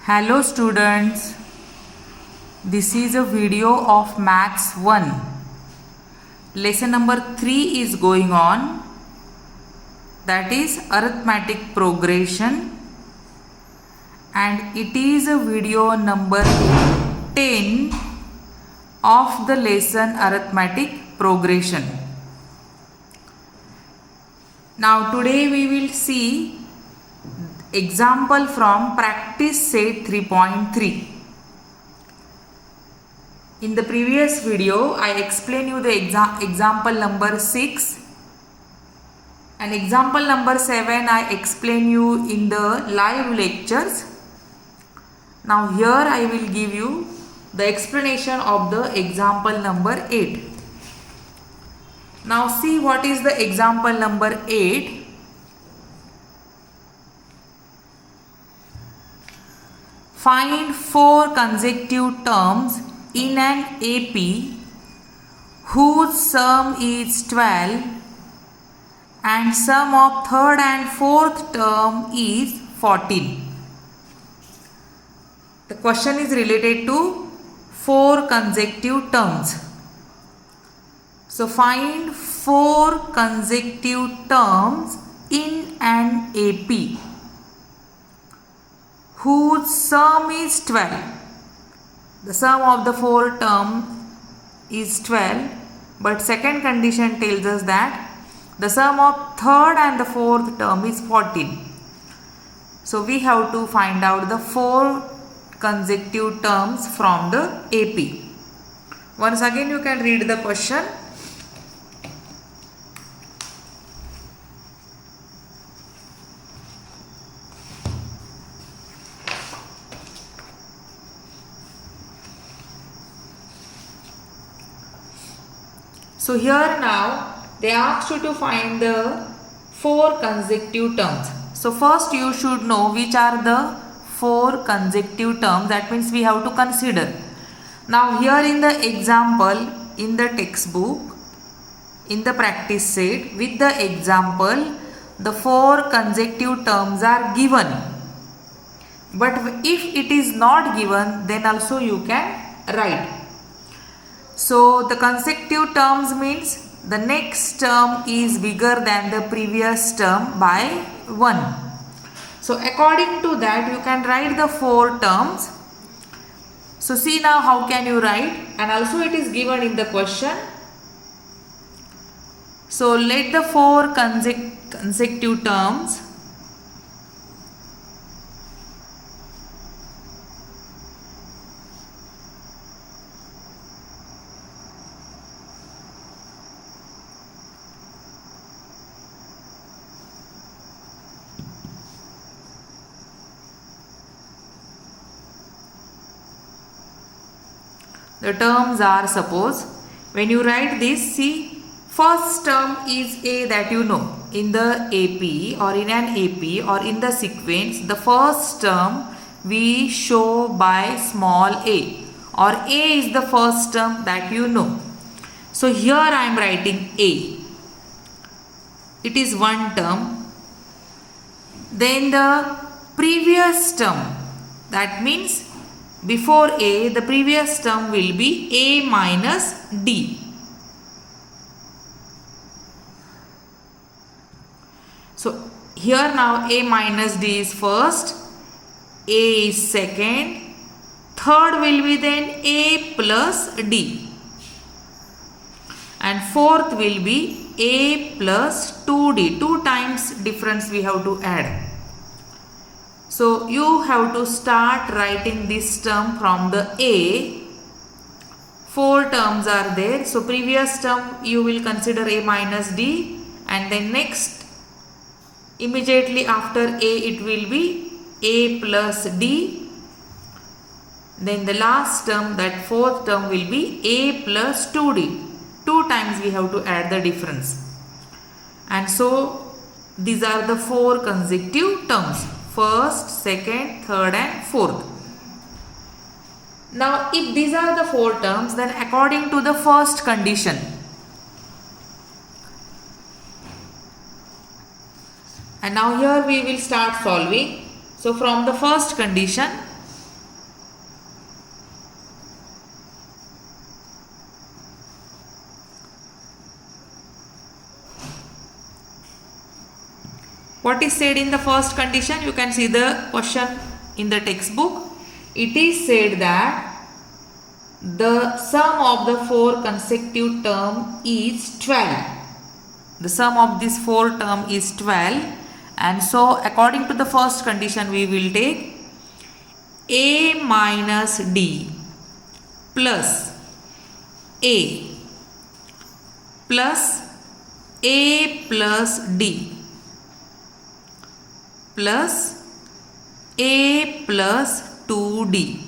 Hello students, this is a video of Maths 1. Lesson number 3 is going on, that is arithmetic progression, and it is a video number 10 of the lesson arithmetic progression. Now today we will see example from practice set 3.3. In the previous video I explained you the example number 6 and example number 7 I explain you in the live lectures. Now here I will give you the explanation of the example number 8. Now see what is the example number 8. Find 4 consecutive terms in an AP whose sum is 12 and sum of third and fourth term is 14. The question is related to 4 consecutive terms. So find 4 consecutive terms in an AP whose sum is 12. The sum of the 4 terms is 12, but second condition tells us that the sum of third and the fourth term is 14. So we have to find out the 4 consecutive terms from the AP. Once again you can read the question. So here now they asked you to find the 4 consecutive terms. So first you should know which are the 4 consecutive terms. That means we have to consider. Now here in the example in the textbook, in the practice set with the example, the 4 consecutive terms are given. But if it is not given, then also you can write. So the consecutive terms means the next term is bigger than the previous term by 1. So according to that you can write the 4 terms. So see now how can you write, and also it is given in the question. So let the 4 consecutive terms the terms are, suppose when you write this, see first term is A, that you know. In the AP or in an AP or in the sequence, the first term we show by small a, or A is the first term that you know. So here I am writing A. It is one term. Then the previous term, that means before A, the previous term will be A minus D. So here now A minus D is first, A is second, third will be then A plus D, and fourth will be A plus 2D. 2 times difference we have to add. So you have to start writing this term from the A. 4 terms are there. So previous term you will consider A minus D, and then next immediately after A it will be A plus D. Then the last term, that fourth term, will be A plus 2D. 2 times we have to add the difference. And so these are the 4 consecutive terms. First, second, third and fourth. Now if these are the 4 terms, then according to the first condition, and now here we will start solving. So from the first condition, What is said in the first condition? You can see the question in the textbook. It is said that the sum of the 4 consecutive term is 12. The sum of this 4 term is 12, and so according to the first condition we will take a minus d plus a plus a plus d plus a plus 2d.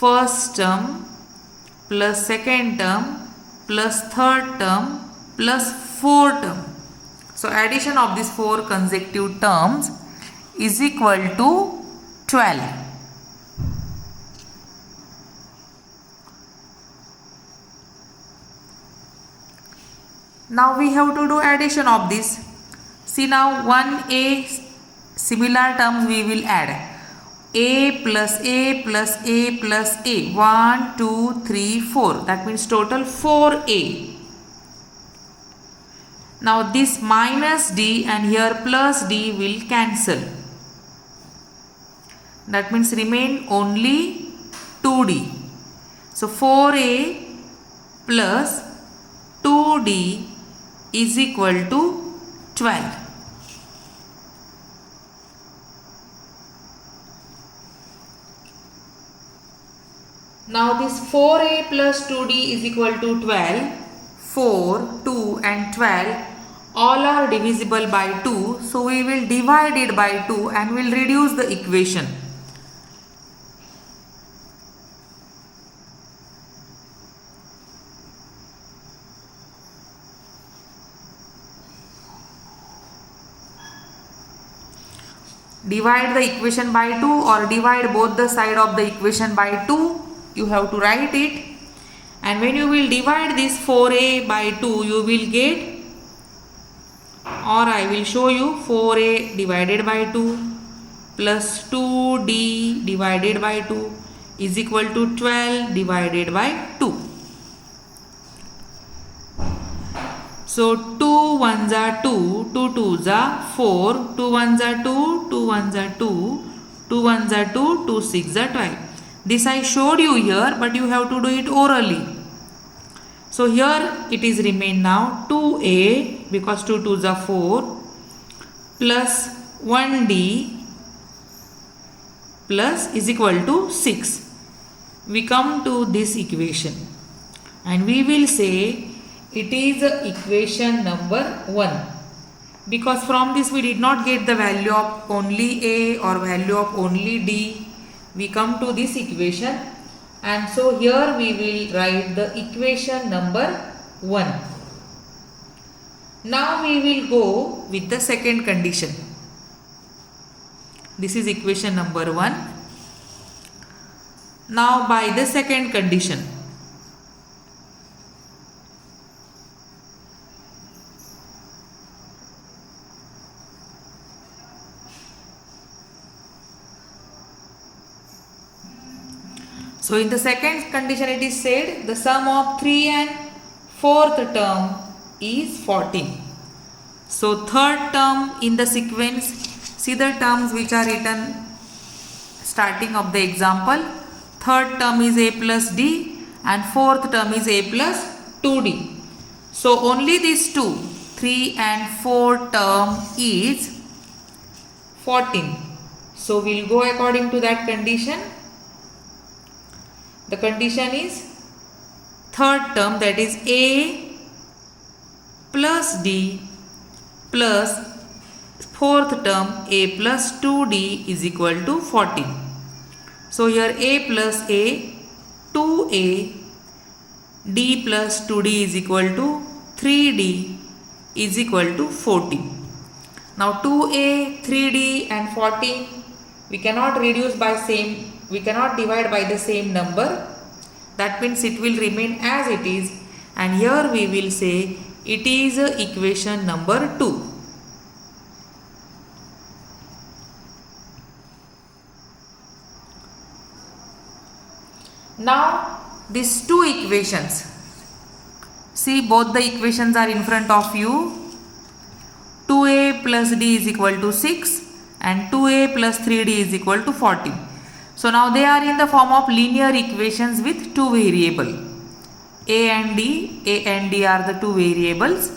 First term plus second term plus third term plus fourth term. So addition of these 4 consecutive terms is equal to 12. Now we have to do addition of this. See now 1a similar terms we will add. A plus A plus A plus A. 1, 2, 3, 4. That means total 4A. Now this minus D and here plus D will cancel. That means remain only 2D. So 4A plus 2D is equal to 12. Now this 4a plus 2d is equal to 12. 4, 2 and 12 all are divisible by 2. So we will divide it by 2 and will reduce the equation. Divide the equation by 2 or divide both the side of the equation by 2. You have to write it, and when you will divide this 4a by 2 you will get, or I will show you, 4a divided by 2 plus 2d divided by 2 is equal to 12 divided by 2. So 2 ones are 2, 2 twos are 4, 2 ones are 2, 2 ones are 2, 2 ones are 2, 2 six are 12. This I showed you here, but you have to do it orally. So here it is remain now 2a because 2 twos are 4 plus 1d plus is equal to 6. We come to this equation and we will say it is equation number 1, because from this we did not get the value of only a or value of only d. We come to this equation, and so here we will write the equation number 1. Now we will go with the second condition. This is equation number 1. Now by the second condition, so in the second condition it is said the sum of 3 and 4th term is 14. So third term in the sequence, see the terms which are written starting of the example. Third term is a plus d and fourth term is a plus 2d. So only these two, 3 and 4 term is 14. So we will go according to that condition. The condition is third term, that is a plus d plus fourth term a plus 2d is equal to 14. So here a plus a, 2a, d plus 2d is equal to 3d is equal to 14. Now 2a, 3d and 14 we cannot reduce by same, we cannot divide by the same number. That means it will remain as it is, and here we will say it is equation number 2. Now these two equations, see both the equations are in front of you. 2a plus d is equal to 6 and 2a plus 3d is equal to 14. So now they are in the form of linear equations with two variables. A and D are the two variables,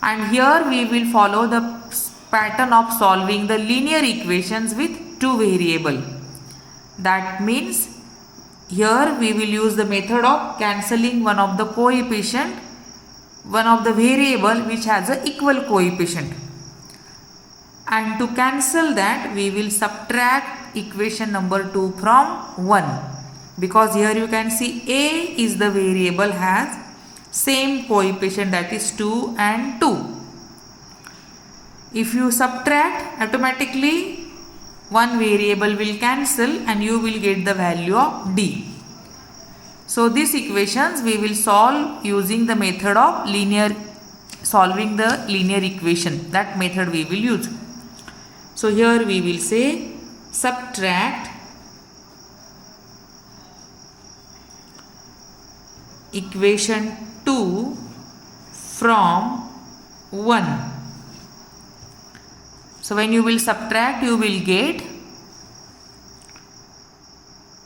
and here we will follow the pattern of solving the linear equations with two variables. That means here we will use the method of cancelling one of the coefficient, one of the variable which has a equal coefficient, and to cancel that we will subtract equation number 2 from 1, because here you can see a is the variable has same coefficient, that is 2 and 2. If you subtract, automatically one variable will cancel and you will get the value of d. So these equations we will solve using the method of solving the linear equation. That method we will use. So here we will say subtract equation 2 from 1. So when you will subtract, you will get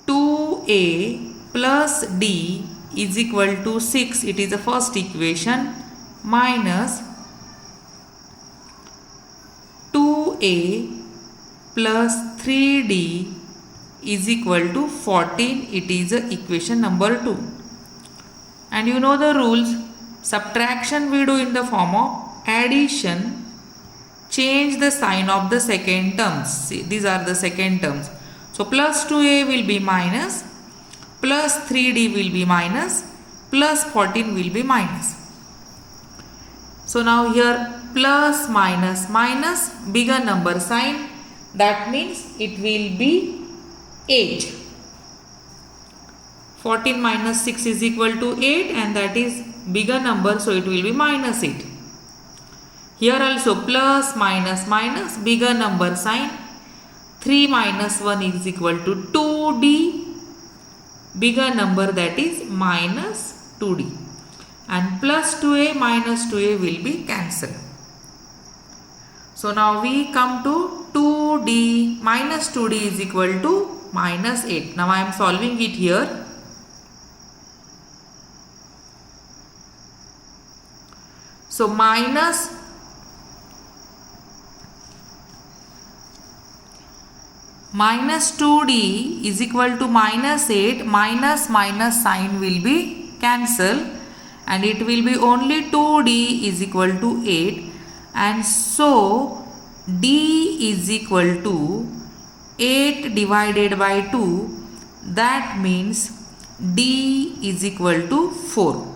2a plus d is equal to 6, it is the first equation, minus 2a plus 3d is equal to 14, it is the equation number 2. And you know the rules, subtraction we do in the form of addition, change the sign of the second terms. See, these are the second terms. So plus 2a will be minus, plus 3d will be minus, plus 14 will be minus. So now here plus minus minus, bigger number sign, that means it will be 8. 14 minus 6 is equal to 8, and that is bigger number, so it will be minus 8. Here also plus minus minus, bigger number sign, 3 minus 1 is equal to 2d, bigger number, that is minus 2d, and plus 2a minus 2a will be cancelled. So now we come to 2d minus 2d is equal to minus 8. Now I am solving it here. So minus 2d is equal to minus 8, minus minus sign will be cancelled, and it will be only 2d is equal to 8, and so d is equal to 8 divided by 2, that means d is equal to 4.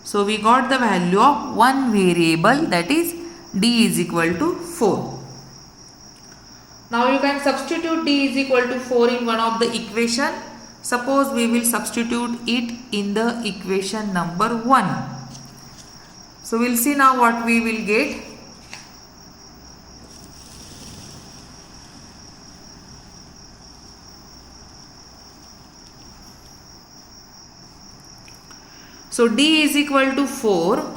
So we got the value of one variable, that is d is equal to 4. Now you can substitute d is equal to 4 in one of the equation. Suppose we will substitute it in the equation number 1. So we will see now what we will get. So d is equal to 4.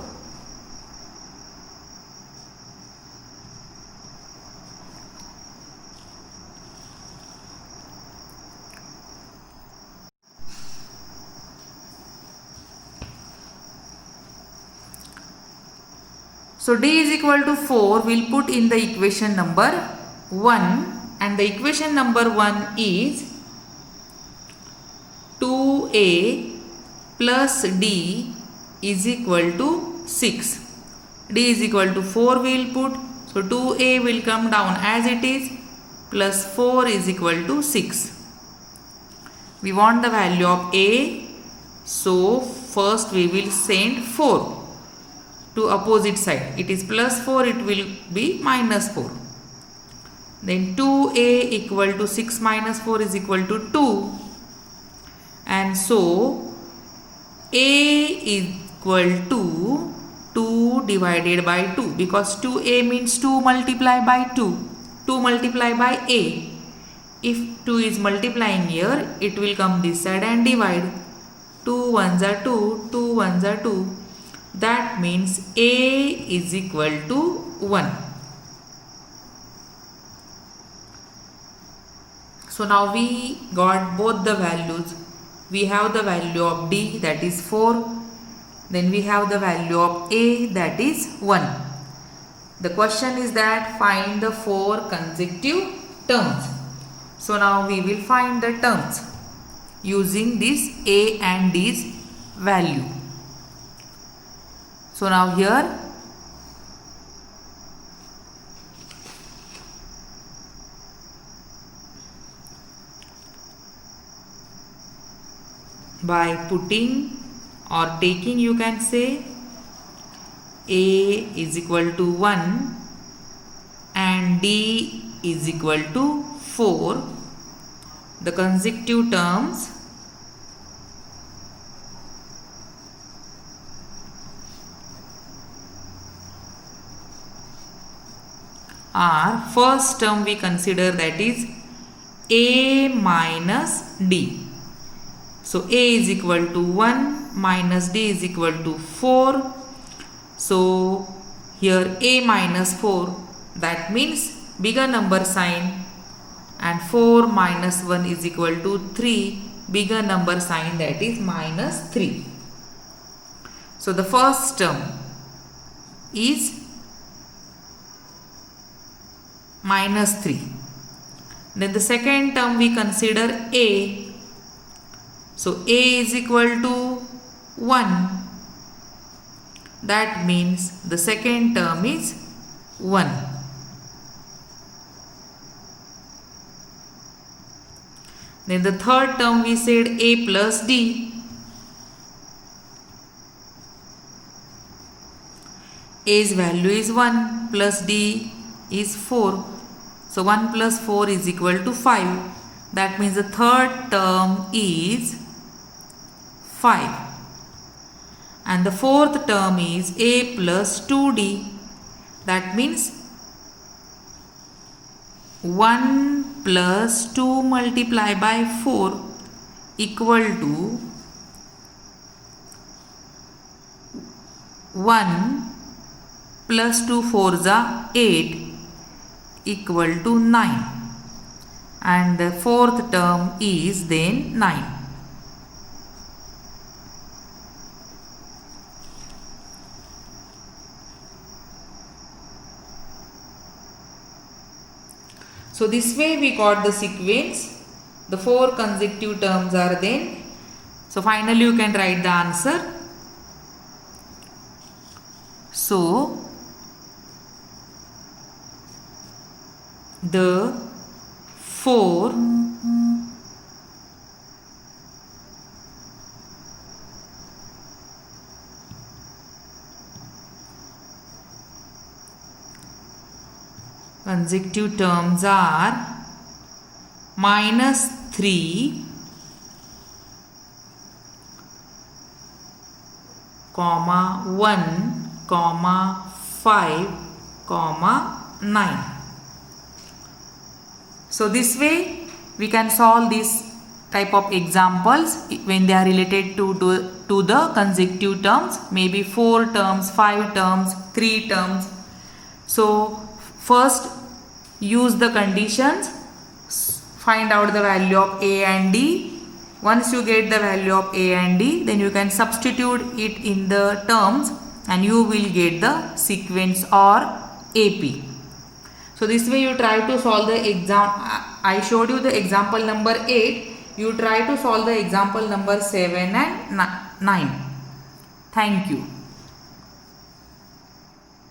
So d is equal to 4 we will put in the equation number 1, and the equation number 1 is 2a plus d is equal to 6. D is equal to 4 we will put. So 2a will come down as it is, plus 4 is equal to 6. We want the value of a. So first we will send 4 to opposite side. It is plus 4, it will be minus 4. Then 2a equal to 6 minus 4 is equal to 2. And so a is equal to 2 divided by 2, because 2a means 2 multiplied by 2. 2 multiplied by a. If 2 is multiplying here, it will come this side and divide. 2 ones are 2, 2 ones are 2. That means a is equal to 1. So now we got both the values. We have the value of D, that is 4. Then we have the value of A, that is 1. The question is that find the 4 consecutive terms. So now we will find the terms using this A and D's value. So now here by putting or taking, you can say A is equal to 1 and D is equal to 4. The consecutive terms are, first term we consider, that is A minus D. So A is equal to 1 minus D is equal to 4. So here A minus 4, that means bigger number sign, and 4 minus 1 is equal to 3, bigger number sign, that is minus 3. So the first term is minus 3. Then the second term we consider A. So A is equal to 1. That means the second term is 1. Then the third term we said A plus D. A's value is 1 plus D is 4. So 1 plus 4 is equal to 5. That means the third term is 5. And the fourth term is A plus 2D. That means 1 plus 2 multiplied by 4 equal to 1 plus 2 4s are 8 equal to 9. And the fourth term is then 9. So this way we got the sequence. The 4 consecutive terms are then. So finally you can write the answer. So the 4 consecutive terms are minus 3, comma 1, comma 5, comma 9. So this way we can solve this type of examples when they are related to the consecutive terms, maybe 4 terms, 5 terms, 3 terms. So first use the conditions, find out the value of A and D. Once you get the value of A and D, then you can substitute it in the terms and you will get the sequence or AP. So this way you try to solve the exam. I showed you the example number 8. You try to solve the example number 7 and 9. Thank you.